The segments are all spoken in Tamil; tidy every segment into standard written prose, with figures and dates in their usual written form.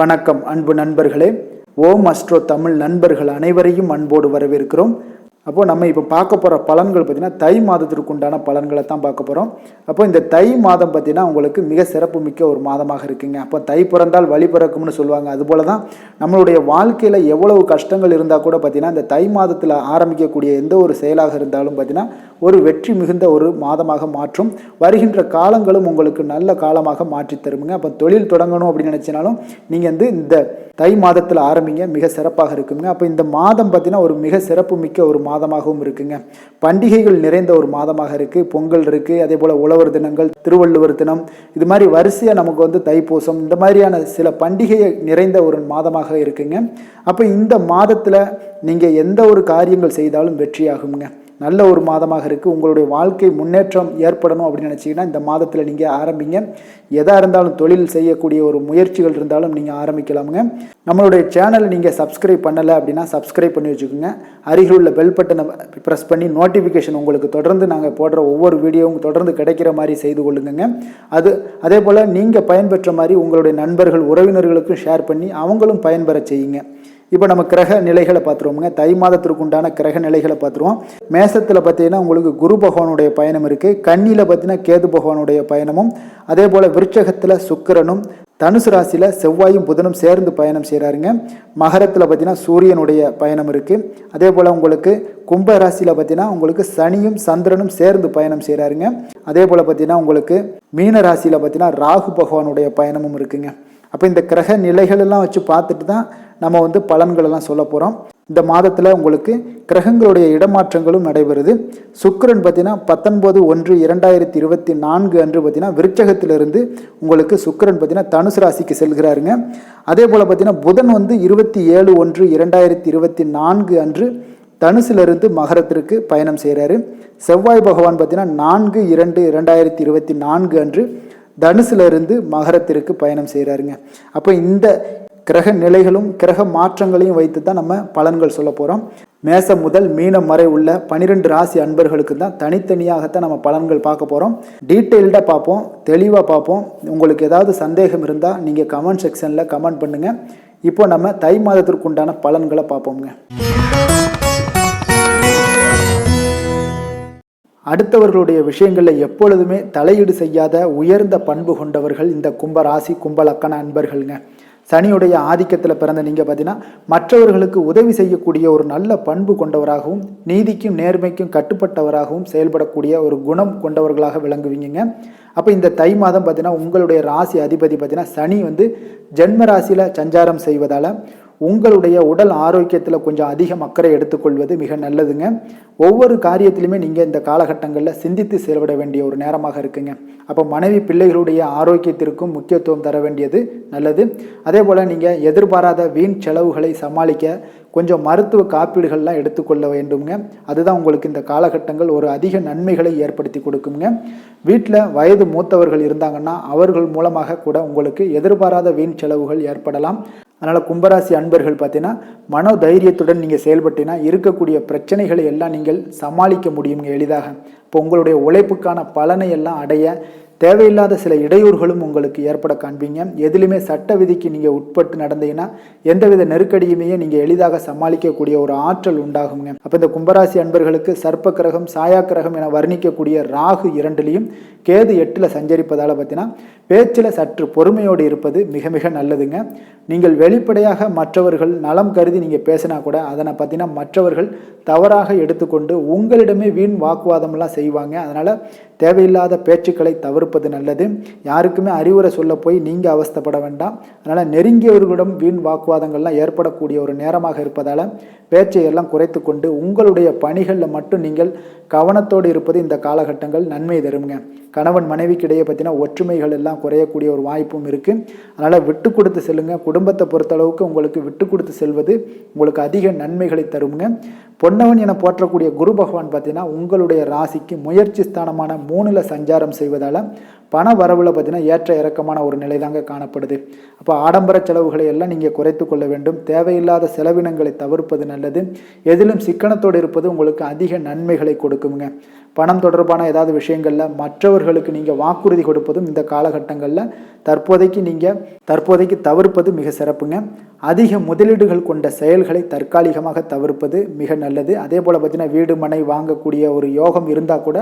வணக்கம் அன்பு நண்பர்களே. ஓம் அஸ்ட்ரோ தமிழ் நண்பர்கள் அனைவரையும் அன்போடு வரவேற்கிறோம். அப்போது நம்ம இப்போ பார்க்க போகிற பலன்கள் பார்த்திங்கன்னா தை மாதத்திற்கு உண்டான பலன்களை தான் பார்க்க போகிறோம். அப்போ இந்த தை மாதம் பார்த்திங்கன்னா உங்களுக்கு மிக சிறப்பு மிக்க ஒரு மாதமாக இருக்குங்க. அப்போ தை பிறந்தால் வழி பிறக்கும்னு சொல்லுவாங்க. அதுபோல தான் நம்மளுடைய வாழ்க்கையில் எவ்வளவு கஷ்டங்கள் இருந்தால் கூட பார்த்திங்கன்னா இந்த தை மாதத்தில் ஆரம்பிக்கக்கூடிய எந்த ஒரு செயலாக இருந்தாலும் பார்த்திங்கன்னா ஒரு வெற்றி மிகுந்த ஒரு மாதமாக மாற்றும். வருகின்ற காலங்களும் உங்களுக்கு நல்ல காலமாக மாற்றி தருமுங்க. அப்போ தொழில் தொடங்கணும் அப்படின்னு நினச்சினாலும் நீங்கள் இந்த தை மாதத்தில் ஆரம்பிங்க, மிக சிறப்பாக இருக்குங்க. அப்போ இந்த மாதம் பார்த்திங்கன்னா ஒரு மிக சிறப்பு மிக்க ஒரு மாதமாகவும் இருக்குங்க. பண்டிகைகள் நிறைந்த ஒரு மாதமாக இருக்குது. பொங்கல் இருக்குது, அதே போல் உழவர் தினங்கள், திருவள்ளுவர் தினம், இது மாதிரி வரிசையாக நமக்கு தைப்பூசம், இந்த மாதிரியான சில பண்டிகை நிறைந்த ஒரு மாதமாக இருக்குங்க. அப்போ இந்த மாதத்தில் நீங்கள் எந்த ஒரு காரியங்கள் செய்தாலும் வெற்றியாகுங்க. நல்ல ஒரு மாதமாக இருக்குது. உங்களுடைய வாழ்க்கை முன்னேற்றம் ஏற்படணும் அப்படின்னு நினச்சிங்கன்னா இந்த மாதத்தில் நீங்கள் ஆரம்பிங்க. எதாக இருந்தாலும் தொழில் செய்யக்கூடிய ஒரு முயற்சிகள் இருந்தாலும் நீங்கள் ஆரம்பிக்கலாமுங்க. நம்மளுடைய சேனலை நீங்கள் சப்ஸ்கிரைப் பண்ணலை அப்படின்னா சப்ஸ்கிரைப் பண்ணி வச்சுக்கோங்க. அருகில் உள்ள பெல் பட்டனை ப்ரெஸ் பண்ணி நோட்டிஃபிகேஷன் உங்களுக்கு தொடர்ந்து நாங்கள் போடுற ஒவ்வொரு வீடியோவும் தொடர்ந்து கிடைக்கிற மாதிரி செய்து கொள்ளுங்க. அதே போல் நீங்கள் பயன்பெற்ற மாதிரி உங்களுடைய நண்பர்கள் உறவினர்களுக்கும் ஷேர் பண்ணி அவங்களும் பயன்பெற செய்யுங்க. இப்போ நம்ம கிரக நிலைகளை பார்த்துருவோமுங்க. தை மாதத்திற்கு உண்டான கிரக நிலைகளை பார்த்துருவோம். மேசத்தில் பார்த்தீங்கன்னா உங்களுக்கு குரு பகவானுடைய பயணம் இருக்குது. கன்னியில் பார்த்தீங்கன்னா கேது பகவானுடைய பயணமும், அதே போல் விருட்சகத்தில் சுக்கிரனும், தனுசு ராசியில் செவ்வாயும் புதனும் சேர்ந்து பயணம் செய்கிறாருங்க. மகரத்தில் பார்த்தீங்கன்னா சூரியனுடைய பயணம் இருக்குது. அதே போல் உங்களுக்கு கும்ப ராசியில் பார்த்தீங்கன்னா உங்களுக்கு சனியும் சந்திரனும் சேர்ந்து பயணம் செய்கிறாருங்க. அதே போல் பார்த்தீங்கன்னா உங்களுக்கு மீன ராசியில் பார்த்தீங்கன்னா ராகு பகவானுடைய பயணமும் இருக்குங்க. அப்போ இந்த கிரக நிலைகளெல்லாம் வச்சு பார்த்துட்டு தான் நம்ம பலன்களெல்லாம் சொல்ல போகிறோம். இந்த மாதத்தில் உங்களுக்கு கிரகங்களுடைய இடமாற்றங்களும் நடைபெறுது. சுக்கிரன் பார்த்தீங்கன்னா 19/1/2024 அன்று பார்த்தீங்கன்னா விருட்சகத்திலிருந்து உங்களுக்கு சுக்கிரன் பார்த்தீங்கன்னா தனுசு ராசிக்கு செல்கிறாருங்க. அதே போல் பார்த்தீங்கன்னா புதன் 27/1/2024 அன்று தனுசிலிருந்து மகரத்திற்கு பயணம் செய்கிறாரு. செவ்வாய் பகவான் பார்த்தீங்கன்னா 4/2/2024 அன்று தனுசிலிருந்து மகரத்திற்கு பயணம் செய்கிறாருங்க. அப்போ இந்த கிரக நிலைகளும் கிரக மாற்றங்களையும் வைத்து தான் நம்ம பலன்கள் சொல்ல போகிறோம். மேசம் முதல் மீனம் வரை உள்ள 12 ராசி அன்பர்களுக்கு தான் தனித்தனியாகத்தான் நம்ம பலன்கள் பார்க்க போகிறோம். டீட்டெயில்டாக பார்ப்போம், தெளிவாக பார்ப்போம். உங்களுக்கு ஏதாவது சந்தேகம் இருந்தால் நீங்கள் கமெண்ட் செக்ஷனில் கமெண்ட் பண்ணுங்கள். இப்போ நம்ம தை மாதத்திற்கு உண்டான பலன்களை பார்ப்போங்க. அடுத்தவர்களுடைய விஷயங்களில் எப்பொழுதுமே தலையீடு செய்யாத உயர்ந்த பண்பு கொண்டவர்கள் இந்த கும்ப ராசி கும்ப லக்கண அன்பர்களுங்க. சனியுடைய ஆதிக்கத்தில் பிறந்த நீங்கள் பார்த்தீங்கன்னா மற்றவர்களுக்கு உதவி செய்யக்கூடிய ஒரு நல்ல பண்பு கொண்டவராகவும் நீதிக்கும் நேர்மைக்கும் கட்டுப்பட்டவராகவும் செயல்படக்கூடிய ஒரு குணம் கொண்டவர்களாக விளங்குவீங்க. அப்போ இந்த தை மாதம் பார்த்தீங்கன்னா உங்களுடைய ராசி அதிபதி பார்த்தீங்கன்னா சனி ஜென்ம ராசியில் சஞ்சாரம் செய்வதால் உங்களுடைய உடல் ஆரோக்கியத்தில் கொஞ்சம் அதிகம் அக்கறை எடுத்துக்கொள்வது மிக நல்லதுங்க. ஒவ்வொரு காரியத்திலுமே நீங்கள் இந்த காலகட்டங்களில் சிந்தித்து செயல்பட வேண்டிய ஒரு நேரமாக இருக்குங்க. அப்போ மனைவி பிள்ளைகளுடைய ஆரோக்கியத்திற்கும் முக்கியத்துவம் தர வேண்டியது நல்லது. அதே போல் நீங்கள் எதிர்பாராத வீண் செலவுகளை சமாளிக்க கொஞ்சம் மருத்துவ காப்பீடுகள்லாம் எடுத்துக்கொள்ள வேண்டுங்க. அதுதான் உங்களுக்கு இந்த காலகட்டங்கள் ஒரு அதிக நன்மைகளை ஏற்படுத்தி கொடுக்குங்க. வீட்டில் வயது மூத்தவர்கள் இருந்தாங்கன்னா அவர்கள் மூலமாக கூட உங்களுக்கு எதிர்பாராத வீண் செலவுகள் ஏற்படலாம். அதனால் கும்பராசி அன்பர்கள் பார்த்தீங்கன்னா மனோ தைரியத்துடன் நீங்கள் செயல்பட்டீங்கன்னா இருக்கக்கூடிய பிரச்சனைகளை எல்லாம் நீங்கள் சமாளிக்க முடியுங்க எளிதாக. இப்போ உங்களுடைய உழைப்புக்கான பலனை எல்லாம் அடைய தேவையில்லாத சில இடையூறுகளும் உங்களுக்கு ஏற்பட காண்பீங்க. எதிலுமே சட்ட விதிக்கு நீங்கள் உட்பட்டு நடந்தீங்கன்னா எந்தவித நெருக்கடியுமே நீங்கள் எளிதாக சமாளிக்கக்கூடிய ஒரு ஆற்றல் உண்டாகுங்க. அப்போ இந்த கும்பராசி அன்பர்களுக்கு சர்ப்ப கிரகம் சாயா கிரகம் என வர்ணிக்கக்கூடிய ராகு 2லையும் கேது 8ல் சஞ்சரிப்பதால் பார்த்தீங்கன்னா பேச்சில் சற்று பொறுமையோடு இருப்பது மிக மிக நல்லதுங்க. நீங்கள் வெளிப்படையாக மற்றவர்கள் நலம் கருதி நீங்கள் பேசினா கூட அதனை பார்த்தீங்கன்னா மற்றவர்கள் தவறாக எடுத்துக்கொண்டு உங்களிடமே வீண் வாக்குவாதம்லாம் செய்வாங்க. அதனால் தேவையில்லாத பேச்சுக்களை தவிர்ப்பது நல்லது. யாருக்குமே அறிவுரை சொல்ல போய் நீங்கள் அவஸ்தைப்பட வேண்டாம். அதனால் நெருங்கியவர்களிடம் வீண் வாக்குவாதங்கள்லாம் ஏற்படக்கூடிய ஒரு நேரமாக இருப்பதால் பேச்சை எல்லாம் குறைத்து கொண்டு உங்களுடைய பணிகளில் மட்டும் நீங்கள் கவனத்தோடு இருப்பது இந்த காலகட்டங்கள் நன்மை தருங்க. கணவன் மனைவிக்கிடையே பார்த்தீங்கன்னா ஒற்றுமைகள் எல்லாம் எல்லாம் குறையக்கூடிய ஒரு வாய்ப்பும் இருக்குது. அதனால் விட்டு கொடுத்து செல்லுங்க. குடும்பத்தை பொறுத்தளவுக்கு உங்களுக்கு விட்டு கொடுத்து செல்வது உங்களுக்கு அதிக நன்மைகளை தருங்க. பொன்னவன் என போற்றக்கூடிய குரு பகவான் பார்த்தீங்கன்னா உங்களுடைய ராசிக்கு முயற்சி ஸ்தானமான 3ல் சஞ்சாரம் செய்வதால் பண வரவில் பார்த்தீங்கன்னா ஏற்ற இறக்கமான ஒரு நிலை தாங்க காணப்படுது. அப்போ ஆடம்பர செலவுகளை எல்லாம் நீங்கள் குறைத்து கொள்ள வேண்டும். தேவையில்லாத செலவினங்களை தவிர்ப்பது நல்லது. எதிலும் சிக்கனத்தோடு இருப்பது உங்களுக்கு அதிக நன்மைகளை கொடுக்குங்க. பணம் தொடர்பான ஏதாவது விஷயங்களில் மற்றவர்களுக்கு நீங்கள் வாக்குறுதி கொடுப்பதும் இந்த காலகட்டங்களில் தற்போதைக்கு தவிர்ப்பது மிக சிறப்புங்க. அதிக முதலீடுகள் கொண்ட செயல்களை தற்காலிகமாக தவிர்ப்பது மிக நல்லது. அதே போல் பார்த்தீங்கன்னா வீடு மனை வாங்கக்கூடிய ஒரு யோகம் இருந்தால் கூட,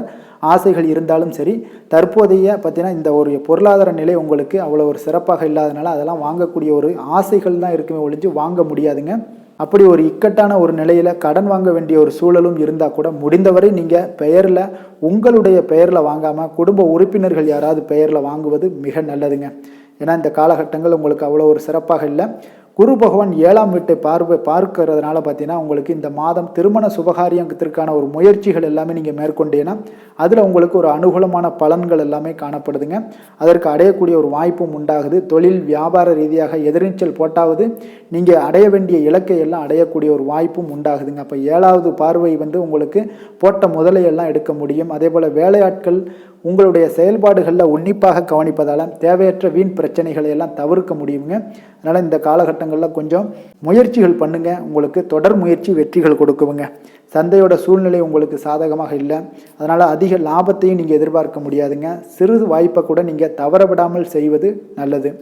ஆசைகள் இருந்தாலும் சரி, தற்போதைய பார்த்தீங்கன்னா இந்த ஒரு பொருளாதார நிலை உங்களுக்கு அவ்வளோ ஒரு சிறப்பாக இல்லாதனால அதெல்லாம் வாங்கக்கூடிய ஒரு ஆசைகள் தான் இருக்குமே ஒழிஞ்சு வாங்க முடியாதுங்க. அப்படி ஒரு இக்கட்டான ஒரு நிலையில் கடன் வாங்க வேண்டிய ஒரு சூழலும் இருந்தால் கூட முடிந்தவரை நீங்கள் உங்களுடைய பெயரில் வாங்காமல் குடும்ப உறுப்பினர்கள் யாராவது பெயரில் வாங்குவது மிக நல்லதுங்க. ஏன்னா இந்த காலகட்டங்கள் உங்களுக்கு அவ்வளோ ஒரு சிறப்பாக இல்லை. குரு பகவான் 7ஆம் வீட்டை பார்க்கறதுனால பார்த்தீங்கன்னா உங்களுக்கு இந்த மாதம் திருமண சுபகாரியத்திற்கான ஒரு முயற்சிகள் எல்லாமே நீங்கள் மேற்கொண்டீங்கன்னா அதில் உங்களுக்கு ஒரு அனுகூலமான பலன்கள் எல்லாமே காணப்படுதுங்க. அதற்கு அடையக்கூடிய ஒரு வாய்ப்பும் உண்டாகுது. தொழில் வியாபார ரீதியாக எதிர்நீச்சல் போட்டாவது நீங்கள் அடைய வேண்டிய இலக்கை எல்லாம் அடையக்கூடிய ஒரு வாய்ப்பும் உண்டாகுதுங்க. அப்போ 7வது பார்வை உங்களுக்கு போட்ட முதலையெல்லாம் எடுக்க முடியும். அதே போல் வேலையாட்கள் உங்களுடைய செயல்பாடுகளில் உன்னிப்பாக கவனிப்பதால் தேவையற்ற வீண் பிரச்சனைகளை எல்லாம் தவிர்க்க முடியுங்க. அதனால் இந்த காலகட்டங்களில் கொஞ்சம் முயற்சிகள் பண்ணுங்க. உங்களுக்கு தொடர் முயற்சி வெற்றிகள் கொடுக்குங்க. சந்தையோட சூழ்நிலை உங்களுக்கு சாதகமாக இல்லை. அதனால் அதிக லாபத்தையும் நீங்கள் எதிர்பார்க்க முடியாதுங்க. சிறு வாய்ப்பை கூட நீங்கள் தவற விடாமல் செய்வது நல்லது.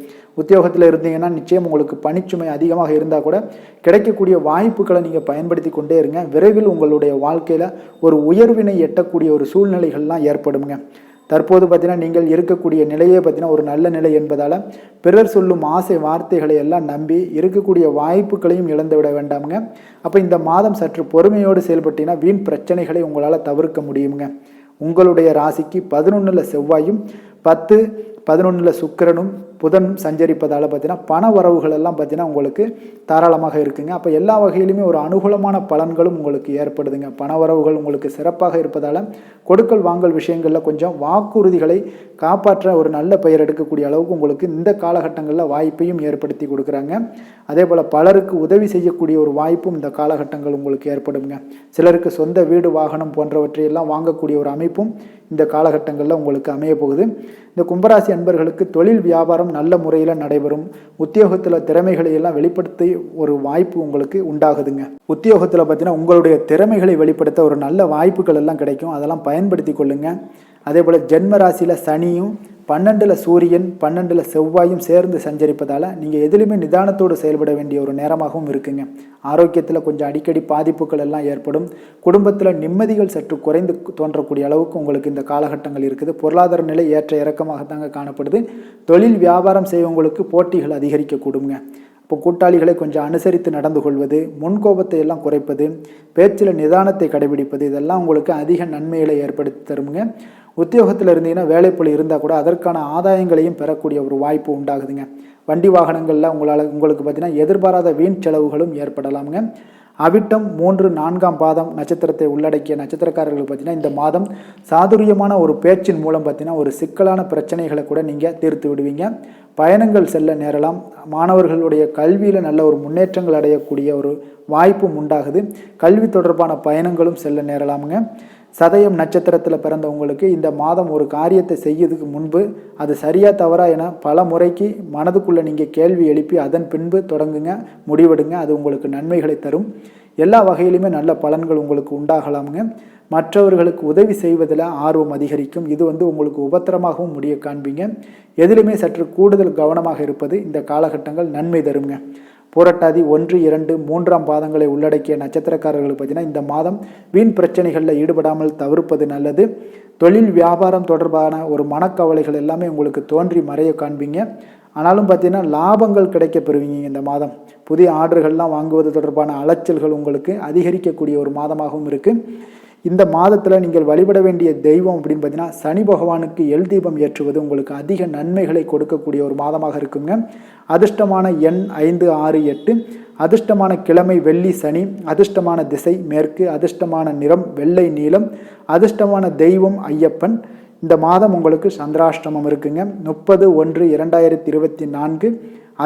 உத்தியோகத்தில் இருந்தீங்கன்னா நிச்சயம் உங்களுக்கு பணிச்சுமை அதிகமாக இருந்தால் கூட கிடைக்கக்கூடிய வாய்ப்புகளை நீங்கள் பயன்படுத்தி கொண்டே இருங்க. விரைவில் உங்களுடைய வாழ்க்கையில் ஒரு உயர்வினை எட்டக்கூடிய ஒரு சூழ்நிலைகள்லாம் ஏற்படுங்க. தற்போது பார்த்தீங்கன்னா நீங்கள் இருக்கக்கூடிய நிலையே பார்த்தீங்கன்னா ஒரு நல்ல நிலை என்பதால் பிறர் சொல்லும் ஆசை வார்த்தைகளை எல்லாம் நம்பி இருக்கக்கூடிய வாய்ப்புகளையும் இழந்து விட வேண்டாமுங்க. அப்போ இந்த மாதம் சற்று பொறுமையோடு செயல்பட்டீங்கன்னா வீண் பிரச்சனைகளை உங்களால் தவிர்க்க முடியுங்க. உங்களுடைய ராசிக்கு 11ல் செவ்வாயும் 10, 11ல் சுக்கிரனும் புதன் சஞ்சரிப்பதால் பார்த்தீங்கன்னா பண வரவுகள் எல்லாம் பார்த்தீங்கன்னா உங்களுக்கு தாராளமாக இருக்குங்க. அப்போ எல்லா வகையிலுமே ஒரு அனுகூலமான பலன்களும் உங்களுக்கு ஏற்படுதுங்க. பண வரவுகள் உங்களுக்கு சிறப்பாக இருப்பதால் கொடுக்கல் வாங்கல் விஷயங்களில் கொஞ்சம் வாக்குறுதிகளை காப்பாற்ற ஒரு நல்ல பெயர் எடுக்கக்கூடிய அளவுக்கு உங்களுக்கு இந்த காலகட்டங்களில் வாய்ப்பையும் ஏற்படுத்தி கொடுக்குறாங்க. அதே போல் பலருக்கு உதவி செய்யக்கூடிய ஒரு வாய்ப்பும் இந்த காலகட்டங்கள் உங்களுக்கு ஏற்படுங்க. சிலருக்கு சொந்த வீடு வாகனம் போன்றவற்றையெல்லாம் வாங்கக்கூடிய ஒரு அமைப்பும் இந்த காலகட்டங்களில் உங்களுக்கு அமைய போகுது. இந்த கும்பராசி அன்பர்களுக்கு தொழில் வியாபாரம் நல்ல முறையில் நடைபெறும். உத்தியோகத்தில் திறமைகளை எல்லாம் வெளிப்படுத்தி ஒரு வாய்ப்பு உங்களுக்கு உண்டாகுதுங்க. உத்தியோகத்தில் பார்த்தீங்கன்னா உங்களுடைய திறமைகளை வெளிப்படுத்த ஒரு நல்ல வாய்ப்புகள் எல்லாம் கிடைக்கும். அதெல்லாம் பயன்படுத்தி கொள்ளுங்க. அதே போல் ஜென்ம ராசியில் சனியும் 12ல் சூரியன் 12ல் செவ்வாயும் சேர்ந்து சஞ்சரிப்பதால் நீங்கள் எதிலுமே நிதானத்தோடு செயல்பட வேண்டிய ஒரு நேரமாகவும் இருக்குங்க. ஆரோக்கியத்தில் கொஞ்சம் அடிக்கடி பாதிப்புகள் எல்லாம் ஏற்படும். குடும்பத்தில் நிம்மதிகள் சற்று குறைந்து தோன்றக்கூடிய அளவுக்கு உங்களுக்கு இந்த காலகட்டங்கள் இருக்குது. பொருளாதார நிலை ஏற்ற இறக்கமாகத்தாங்க காணப்படுது. தொழில் வியாபாரம் செய்வங்களுக்கு போட்டிகள் அதிகரிக்கக்கூடுங்க. இப்போ கூட்டாளிகளை கொஞ்சம் அனுசரித்து நடந்து கொள்வது, முன்கோபத்தை எல்லாம் குறைப்பது, பேச்சில் நிதானத்தை கடைபிடிப்பது, இதெல்லாம் உங்களுக்கு அதிக நன்மைகளை ஏற்படுத்தி தருமுங்க. உத்தியோகத்தில் இருந்தீங்கன்னா வேலைப்பளு இருந்தால் கூட அதற்கான ஆதாயங்களையும் பெறக்கூடிய ஒரு வாய்ப்பு உண்டாகுதுங்க. வண்டி வாகனங்களில் உங்களுக்கு பார்த்தீங்கன்னா எதிர்பாராத வீண் செலவுகளும் ஏற்படலாமுங்க. அவிட்டம் 3, 4ஆம் பாதம் நட்சத்திரத்தை உள்ளடக்கிய நட்சத்திரக்காரர்களுக்கு பார்த்தீங்கன்னா இந்த மாதம் சாதுரியமான ஒரு பேச்சின் மூலம் பார்த்தீங்கன்னா ஒரு சிக்கலான பிரச்சனைகளை கூட நீங்கள் தீர்த்து விடுவீங்க. பயணங்கள் செல்ல நேரலாம். மாணவர்களுடைய கல்வியில் நல்ல ஒரு முன்னேற்றங்கள் அடையக்கூடிய ஒரு வாய்ப்பும் உண்டாகுது. கல்வி தொடர்பான பயணங்களும் செல்ல நேரலாமுங்க. சதயம் நட்சத்திரத்தில் பிறந்தவங்களுக்கு இந்த மாதம் ஒரு காரியத்தை செய்யறதுக்கு முன்பு அது சரியா தவறா என பல முறைக்கு மனதுக்குள்ளே நீங்கள் கேள்வி எழுப்பி அதன் பின்பு தொடங்குங்க, முடிவெடுங்க. அது உங்களுக்கு நன்மைகளை தரும். எல்லா வகையிலுமே நல்ல பலன்கள் உங்களுக்கு உண்டாகலாமுங்க. மற்றவர்களுக்கு உதவி செய்வதில் ஆர்வம் அதிகரிக்கும். இது உங்களுக்கு உபத்திரமாகவும் முடிய காண்பீங்க. எதிலுமே சற்று கூடுதல் கவனமாக இருப்பது இந்த காலகட்டங்கள் நன்மை தருங்க. பூரட்டாதி 1, 2, 3ஆம் பாதங்களை உள்ளடக்கிய நட்சத்திரக்காரர்களுக்கு பார்த்தீங்கன்னா இந்த மாதம் வீண் பிரச்சனைகளில் ஈடுபடாமல் தவிர்ப்பது நல்லது. தொழில் வியாபாரம் தொடர்பான ஒரு மனக்கவலைகள் எல்லாமே உங்களுக்கு தோன்றி மறைய காண்பீங்க. ஆனாலும் பார்த்தீங்கன்னா லாபங்கள் கிடைக்க பெறுவீங்க. இந்த மாதம் புதிய ஆர்டர்கள்லாம் வாங்குவது தொடர்பான அலைச்சல்கள் உங்களுக்கு அதிகரிக்கக்கூடிய ஒரு மாதமாகவும் இருக்குது. இந்த மாதத்தில் நீங்கள் வழிபட வேண்டிய தெய்வம் அப்படின்னு பார்த்தீங்கன்னா சனி பகவானுக்கு எல் தீபம் ஏற்றுவது உங்களுக்கு அதிக நன்மைகளை கொடுக்கக்கூடிய ஒரு மாதமாக இருக்குங்க. அதிர்ஷ்டமான எண் 5, 6, 8. அதிர்ஷ்டமான கிழமை வெள்ளி சனி. அதிர்ஷ்டமான திசை மேற்கு. அதிர்ஷ்டமான நிறம் வெள்ளை நீலம். அதிர்ஷ்டமான தெய்வம் ஐயப்பன். இந்த மாதம் உங்களுக்கு சந்திராஷ்டமம் இருக்குங்க. 30/1/2024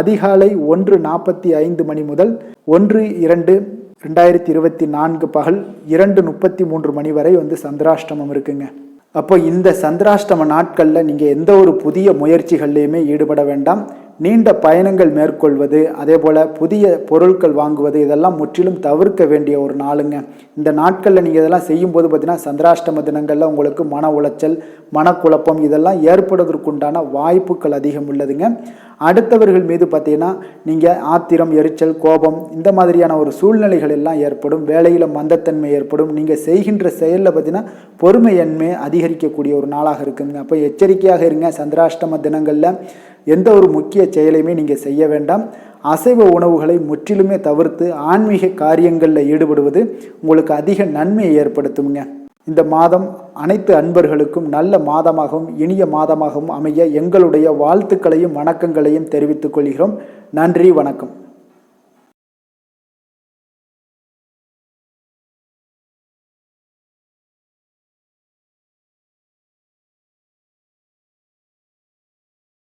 அதிகாலை 1:45 மணி முதல் 1/2/2024 பகல் 2:33 மணி வரை சந்திராஷ்டமம் இருக்குங்க. அப்போ இந்த சந்திராஷ்டம நாட்களில் நீங்கள் எந்த ஒரு புதிய முயற்சிகள்லையுமே ஈடுபட வேண்டாம். நீண்ட பயணங்கள் மேற்கொள்வது, அதே போல் புதிய பொருட்கள் வாங்குவது, இதெல்லாம் முற்றிலும் தவிர்க்க வேண்டிய ஒரு நாளுங்க. இந்த நாட்களில் நீங்கள் இதெல்லாம் செய்யும்போது பார்த்தீங்கன்னா சந்திராஷ்டம தினங்களில் உங்களுக்கு மன உளைச்சல், மனக்குழப்பம் இதெல்லாம் ஏற்படுவதற்குண்டான வாய்ப்புகள் அதிகம் உள்ளதுங்க. அடுத்தவர்கள் மீது பார்த்தீங்கன்னா நீங்கள் ஆத்திரம், எரிச்சல், கோபம் இந்த மாதிரியான ஒரு சூழ்நிலைகள் எல்லாம் ஏற்படும். வேலையில் மந்தத்தன்மை ஏற்படும். நீங்கள் செய்கின்ற செயலில் பார்த்தீங்கன்னா பொறுமையின்மை அதிகரிக்கக்கூடிய ஒரு நாளாக இருக்குங்க. அப்போ எச்சரிக்கையாக இருங்க. சந்திராஷ்டம தினங்களில் எந்த ஒரு முக்கிய செயலையுமே நீங்கள் செய்ய வேண்டாம். அசைவ உணவுகளை முற்றிலுமே தவிர்த்து ஆன்மீக காரியங்களில் ஈடுபடுவது உங்களுக்கு அதிக நன்மையை ஏற்படுத்துங்க. இந்த மாதம் அனைத்து அன்பர்களுக்கும் நல்ல மாதமாகவும் இனிய மாதமாகவும் அமைய எங்களுடைய வாழ்த்துக்களையும் வணக்கங்களையும் தெரிவித்துக் கொள்கிறோம். நன்றி, வணக்கம்.